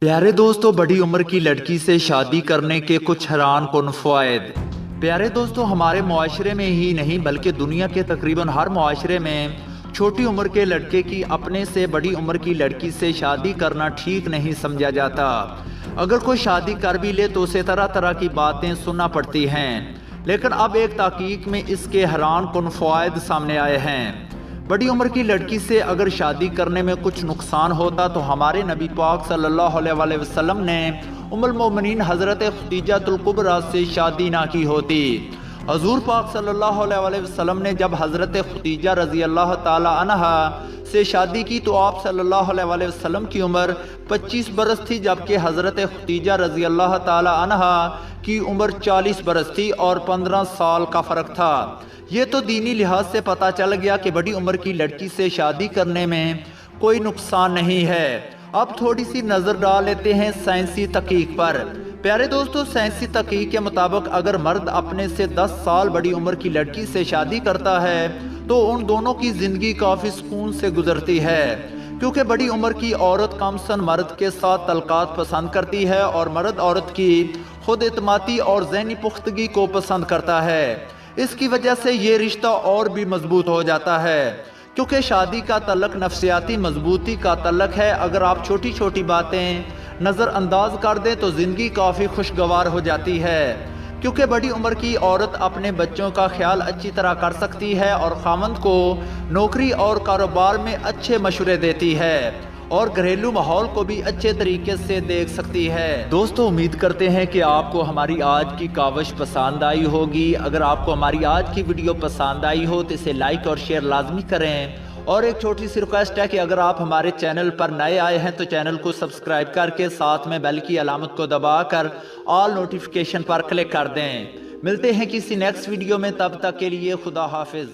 प्यारे दोस्तों, बड़ी उम्र की लड़की से शादी करने के कुछ हैरान कुन फ़वाइद। प्यारे दोस्तों, हमारे मुआशरे में ही नहीं बल्कि दुनिया के तकरीबन हर मुआशरे में छोटी उम्र के लड़के की अपने से बड़ी उम्र की लड़की से शादी करना ठीक नहीं समझा जाता। अगर कोई शादी कर भी ले तो उसे तरह तरह की बातें सुनना पड़ती हैं। लेकिन अब एक तहकीक में इसके हैरान कुन फ़वाइद सामने आए हैं। बड़ी उम्र की लड़की से अगर शादी करने में कुछ नुकसान होता तो हमारे नबी पाक सल्लल्लाहु अलैहि वसल्लम ने उम्मुल मोमिनीन हज़रत खदीजातुल कुबरा से शादी ना की होती। हजूर पाक सल्लल्लाहु अलैहि वसल्लम ने जब हज़रत खदीजा रज़ी अल्लाह ताला अन्हा से शादी की तो आप सल्लल्लाहु अलैहि वसल्लम की उम्र 25 बरस थी, जबकि हज़रत खदीजा रज़ी अल्लाह ताला अन्हा की उम्र 40 बरस थी और 15 साल का फ़र्क था। ये तो दीनी लिहाज से पता चल गया कि बड़ी उम्र की लड़की से शादी करने में कोई नुकसान नहीं है। अब थोड़ी सी नज़र डाल लेते हैं साइंसी तहकीक पर। प्यारे दोस्तों, साइंसी तहकीक के मुताबिक अगर मर्द अपने से 10 साल बड़ी उम्र की लड़की से शादी करता है तो उन दोनों की ज़िंदगी काफ़ी सुकून से गुजरती है, क्योंकि बड़ी उम्र की औरत कमसन मर्द के साथ तल्कात पसंद करती है और मर्द औरत की खुद एतमादी और ज़हनी पुख्तगी को पसंद करता है। इसकी वजह से ये रिश्ता और भी मजबूत हो जाता है, क्योंकि शादी का तल्लक नफ्सियाती मजबूती का तल्लक है। अगर आप छोटी छोटी बातें नज़रअंदाज कर दें तो ज़िंदगी काफ़ी खुशगवार हो जाती है, क्योंकि बड़ी उम्र की औरत अपने बच्चों का ख्याल अच्छी तरह कर सकती है और खामंद को नौकरी और कारोबार में अच्छे मशवरे देती है और घरेलू माहौल को भी अच्छे तरीके से देख सकती है। दोस्तों, उम्मीद करते हैं कि आपको हमारी आज की काविश पसंद आई होगी। अगर आपको हमारी आज की वीडियो पसंद आई हो तो इसे लाइक और शेयर लाजमी करें। और एक छोटी सी रिक्वेस्ट है कि अगर आप हमारे चैनल पर नए आए हैं तो चैनल को सब्सक्राइब करके साथ में बेल की अलामत को दबाकर ऑल नोटिफिकेशन पर क्लिक कर दें। मिलते हैं किसी नेक्स्ट वीडियो में, तब तक के लिए खुदा हाफिज।